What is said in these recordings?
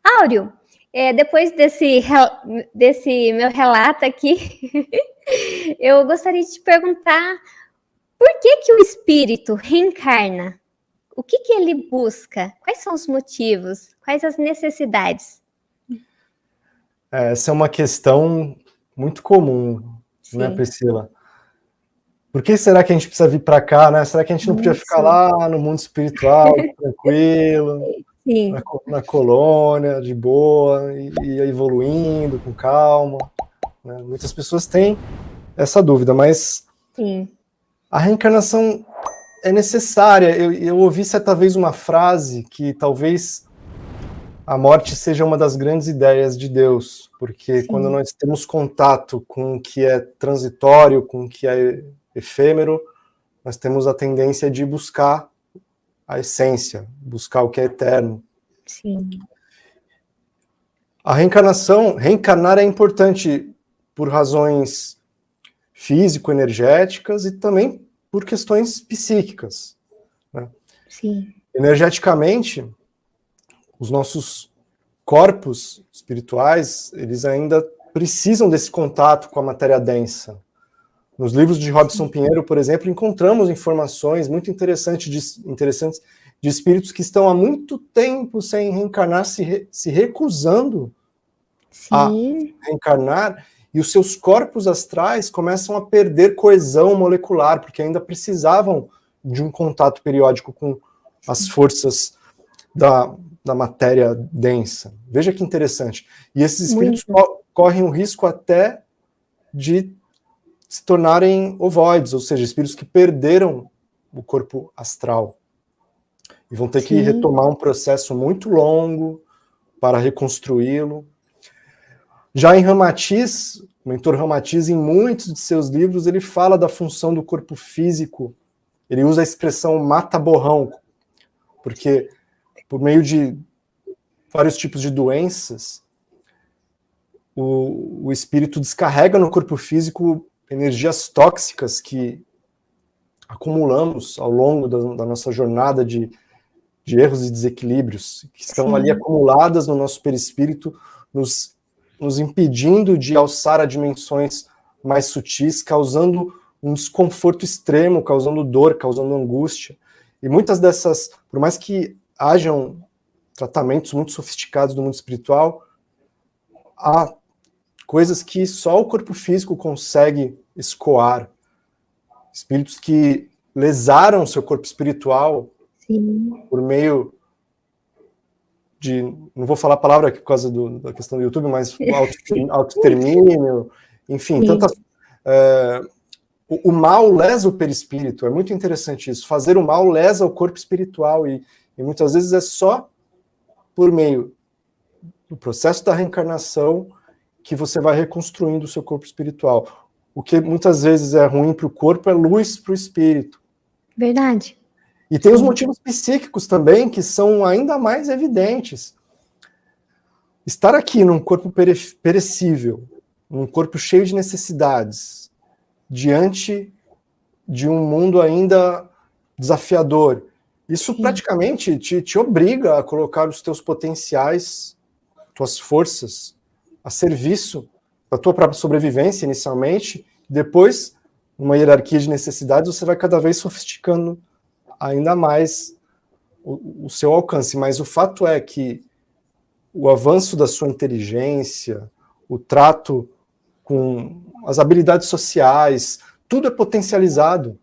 Áureo, depois desse meu relato aqui, eu gostaria de te perguntar por que o espírito reencarna? O que ele busca? Quais são os motivos? Quais as necessidades? Essa é uma questão muito comum, né, Priscila? Por que será que a gente precisa vir para cá, né? Será que a gente não podia ficar lá no mundo espiritual, tranquilo, na colônia, de boa, e ir evoluindo com calma? Né? Muitas pessoas têm essa dúvida, mas a reencarnação é necessária. Eu ouvi certa vez uma frase que talvez a morte seja uma das grandes ideias de Deus, porque quando nós temos contato com o que é transitório, com o que é efêmero, nós temos a tendência de buscar a essência, buscar o que é eterno. A reencarnar é importante por razões físico-energéticas e também por questões psíquicas. Né? Energeticamente, os nossos corpos espirituais, eles ainda precisam desse contato com a matéria densa. Nos livros de Robson Pinheiro, por exemplo, encontramos informações muito interessantes de espíritos que estão há muito tempo sem reencarnar, se recusando a reencarnar, e os seus corpos astrais começam a perder coesão molecular, porque ainda precisavam de um contato periódico com as forças da matéria densa. Veja que interessante. E esses espíritos correm o risco até de se tornarem ovoides, ou seja, espíritos que perderam o corpo astral. E vão ter que retomar um processo muito longo para reconstruí-lo. Já em Ramatiz, o mentor Ramatiz, em muitos de seus livros, ele fala da função do corpo físico. Ele usa a expressão mata-borrão, porque por meio de vários tipos de doenças, o espírito descarrega no corpo físico energias tóxicas que acumulamos ao longo da nossa jornada de erros e desequilíbrios, que estão ali acumuladas no nosso perispírito, nos impedindo de alçar a dimensões mais sutis, causando um desconforto extremo, causando dor, causando angústia. E muitas dessas, por mais que hajam tratamentos muito sofisticados do mundo espiritual, há coisas que só o corpo físico consegue escoar. Espíritos que lesaram seu corpo espiritual por meio de, não vou falar a palavra aqui por causa da questão do YouTube, mas autoextermínio, enfim, tantas... O mal lesa o perispírito, é muito interessante isso. Fazer o mal lesa o corpo espiritual e muitas vezes é só por meio do processo da reencarnação que você vai reconstruindo o seu corpo espiritual. O que muitas vezes é ruim para o corpo é luz para o espírito. Verdade. E tem os motivos psíquicos também, que são ainda mais evidentes. Estar aqui num corpo perecível, num corpo cheio de necessidades, diante de um mundo ainda desafiador, isso praticamente te obriga a colocar os teus potenciais, tuas forças, a serviço da tua própria sobrevivência inicialmente, depois, numa hierarquia de necessidades, você vai cada vez sofisticando ainda mais o seu alcance. Mas o fato é que o avanço da sua inteligência, o trato com as habilidades sociais, tudo é potencializado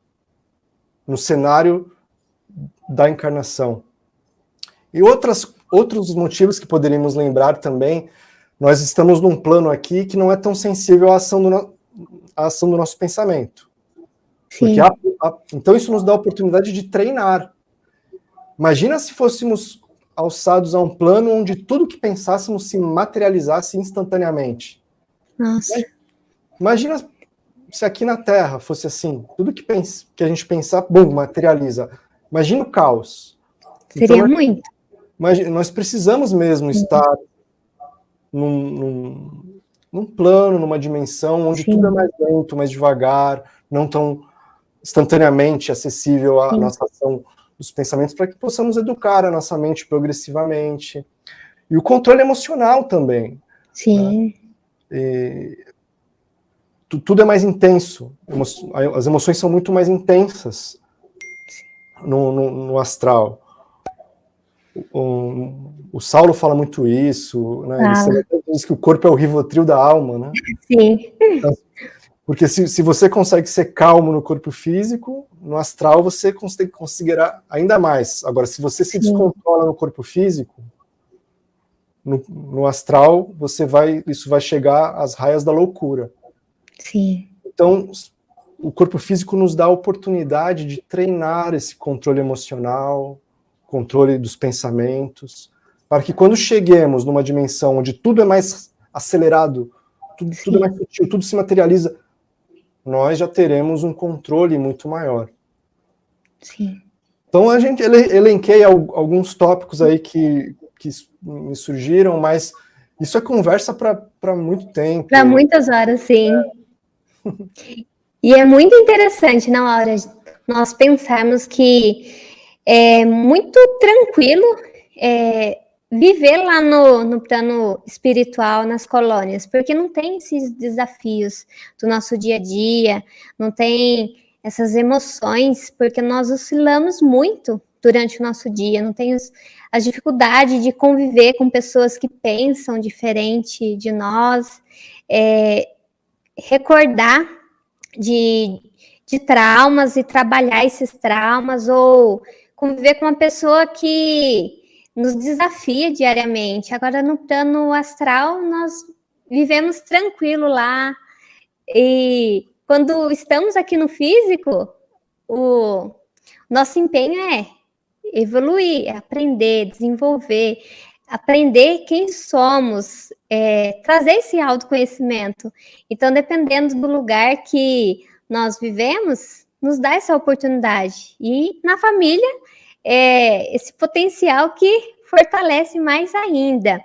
no cenário da encarnação. E outros motivos que poderíamos lembrar também, nós estamos num plano aqui que não é tão sensível à ação do nosso pensamento. Porque então isso nos dá a oportunidade de treinar. Imagina se fôssemos alçados a um plano onde tudo que pensássemos se materializasse instantaneamente. Nossa. Imagina se aqui na Terra fosse assim, tudo que a gente pensar, bom, materializa. Imagina o caos. Seria então, muito. Nós precisamos mesmo estar num plano, numa dimensão onde tudo é mais lento, mais devagar, não tão instantaneamente acessível à nossa ação dos pensamentos, para que possamos educar a nossa mente progressivamente. E o controle emocional também. Sim. Né? Tudo é mais intenso. As emoções são muito mais intensas no astral. O Saulo fala muito isso, né? Ele diz que o corpo é o Rivotril da alma, né? Sim. Então, porque se você consegue ser calmo no corpo físico, no astral você conseguirá ainda mais. Agora, se você se descontrola no corpo físico, no astral, isso vai chegar às raias da loucura. Sim. Então, o corpo físico nos dá a oportunidade de treinar esse controle emocional, controle dos pensamentos, para que quando cheguemos numa dimensão onde tudo é mais acelerado, tudo é mais sutil, tudo se materializa, nós já teremos um controle muito maior. Sim. Então a gente elenquei alguns tópicos aí que me surgiram, mas isso é conversa para muito tempo. Para muitas horas, sim. E é muito interessante na hora de nós pensarmos que é muito tranquilo viver lá no plano espiritual, nas colônias, porque não tem esses desafios do nosso dia a dia, não tem essas emoções, porque nós oscilamos muito durante o nosso dia, não tem a dificuldade de conviver com pessoas que pensam diferente de nós, recordar de traumas e trabalhar esses traumas, ou conviver com uma pessoa que nos desafia diariamente. Agora, no plano astral, nós vivemos tranquilo lá, e quando estamos aqui no físico, o nosso empenho é evoluir, aprender, desenvolver, aprender quem somos, trazer esse autoconhecimento. Então, dependendo do lugar que nós vivemos, nos dá essa oportunidade. E na família, esse potencial que fortalece mais ainda.